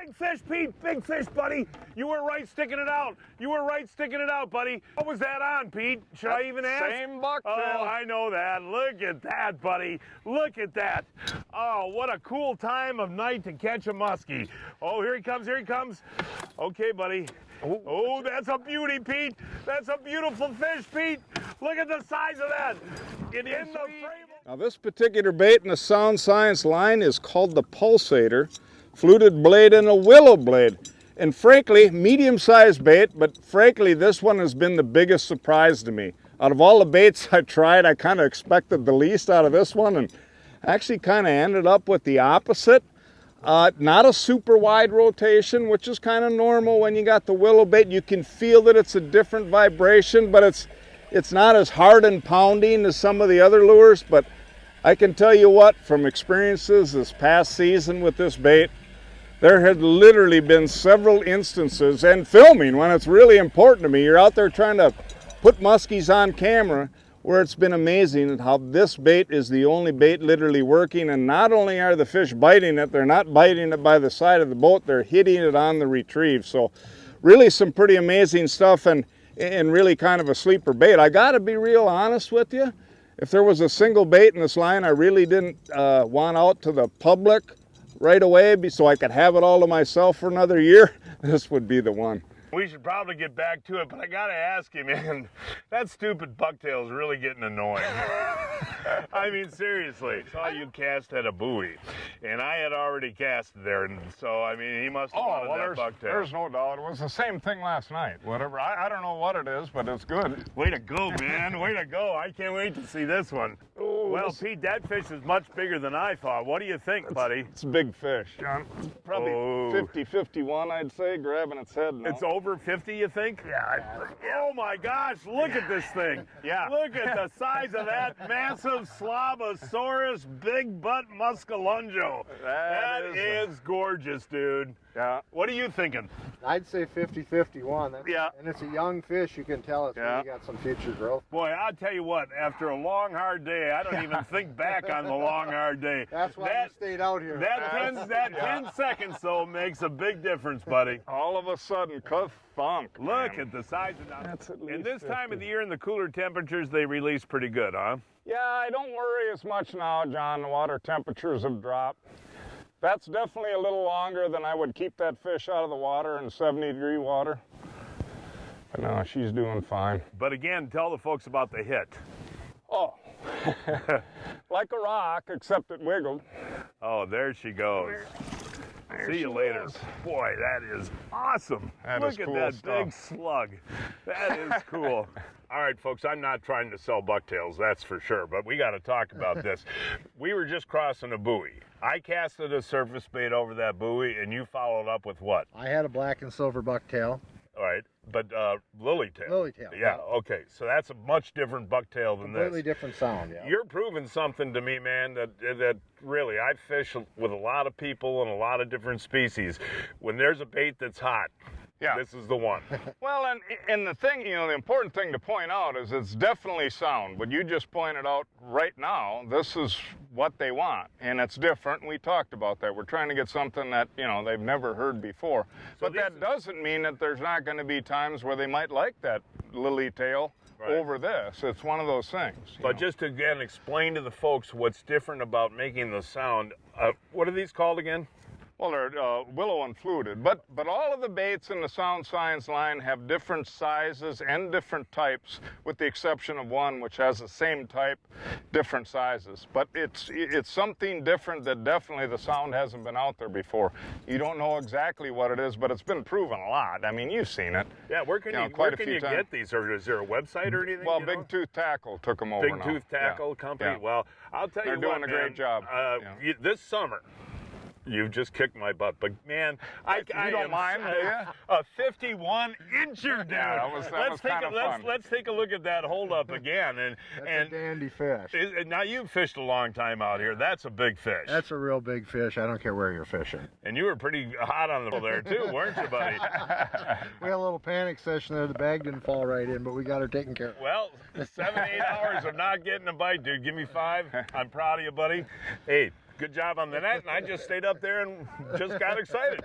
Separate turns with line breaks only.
Big fish, Pete. Big fish, buddy. You were right sticking it out. You were right sticking it out, buddy. What was that on, Pete? Should I even ask?
Same bucktail.
Oh, I know that. Look at that, buddy. Look at that. Oh, what a cool time of night to catch a muskie. Oh, here he comes. Here he comes. Okay, buddy. Oh, that's a beauty, Pete. That's a beautiful fish, Pete. Look at the size of that. Get in the frame.
Now this particular bait in the Sound Science line is called the Pulsator, fluted blade and a willow blade. And frankly, medium-sized bait, but frankly, this one has been the biggest surprise to me. Out of all the baits I tried, I kind of expected the least out of this one, and actually kind of ended up with the opposite. Not a super wide rotation, which is kind of normal when you got the willow bait. You can feel that it's a different vibration, but it's not as hard and pounding as some of the other lures. But I can tell you what, from experiences this past season with this bait, there had literally been several instances, and filming when it's really important to me. You're out there trying to put muskies on camera, where it's been amazing how this bait is the only bait literally working. And not only are the fish biting it, they're not biting it by the side of the boat, they're hitting it on the retrieve. So really some pretty amazing stuff, and really kind of a sleeper bait. I gotta be real honest with you. If there was a single bait in this line I really didn't want out to the public right away so I could have it all to myself for another year, this would be the one.
We should probably get back to it, but I gotta ask you, man, that stupid bucktail is really getting annoying. I mean, seriously. I saw you cast at a buoy, and I had already casted there, and so, I mean, he must have wanted that bucktail.
There's no doubt. It was the same thing last night. Whatever. I don't know what it is, but it's good.
Way to go, man. Way to go. I can't wait to see this one.
Oh,
well, Pete, that fish is much bigger than I thought. What do you think, buddy?
It's a big fish, John. Probably 50, 51, I'd say, grabbing its head now.
It's over 50, you think?
Yeah.
Oh my gosh, look at this thing.
Yeah.
Look at the size of that massive Slavosaurus big butt muscalungo. That is gorgeous, dude.
Yeah.
What are you thinking?
I'd say 50, 51.
Yeah.
And it's a young fish. You can tell it's really got some future growth.
Boy, I'll tell you what, after a long, hard day, I don't even think back on the long, hard day.
That's why I stayed out here.
That 10 seconds, though, makes a big difference, buddy.
All of a sudden, thunk.
Look at the size of that.
That's at least
and this
50.
time of the year in the cooler temperatures, they release pretty good, huh?
Yeah, I don't worry as much now, John. The water temperatures have dropped. That's definitely a little longer than I would keep that fish out of the water in 70-degree water. But no, she's doing fine.
But again, tell the folks about the hit.
Oh, like a rock, except it wiggled.
Oh, there she goes. See you later. Boy, that is awesome. Look at that big slug. That is cool. All right, folks, I'm not trying to sell bucktails, that's for sure, but we got to talk about this. We were just crossing a buoy. I casted a surface bait over that buoy, and you followed up with what?
I had a black and silver bucktail.
All right, but lilytail.
Lilytail.
Yeah, okay. So that's a much different bucktail than this.
Completely different sound, yeah.
You're proving something to me, man, that really, I fish with a lot of people and a lot of different species. When there's a bait that's hot, this is the one.
Well, and the thing, the important thing to point out is it's definitely sound. What you just pointed out right now, this is what they want, and it's different. We talked about that. We're trying to get something that, they've never heard before. So but that doesn't mean that there's not going to be times where they might like that lily tail over this. It's one of those things.
But just to, again, explain to the folks what's different about making the sound. What are these called again?
Well, they're willow and fluted, but all of the baits in the Sound Science line have different sizes and different types, with the exception of one which has the same type, different sizes. But it's something different that definitely the sound hasn't been out there before. You don't know exactly what it is, but it's been proven a lot. I mean, you've seen it.
Yeah, where can you get these? Or is there a website or anything?
Well, Bigtooth Tackle took them over now.
Bigtooth Tackle Company. Yeah. Well, I'll tell you what,
they're doing a great job.
This summer. You've just kicked my butt, but man, I
don't mind, do you?
A 51-incher, dude.
Yeah, that was kind of fun.
Let's take a look at that hold up again, and
a dandy fish.
Now you've fished a long time out here. That's a big fish.
That's a real big fish. I don't care where you're fishing.
And you were pretty hot on the there too, weren't you, buddy?
We had a little panic session there. The bag didn't fall right in, but we got her taken care of.
Well, 7-8 hours of not getting a bite, dude. Give me 5. I'm proud of you, buddy. Hey. good job on the net, and I just stayed up there and just got excited.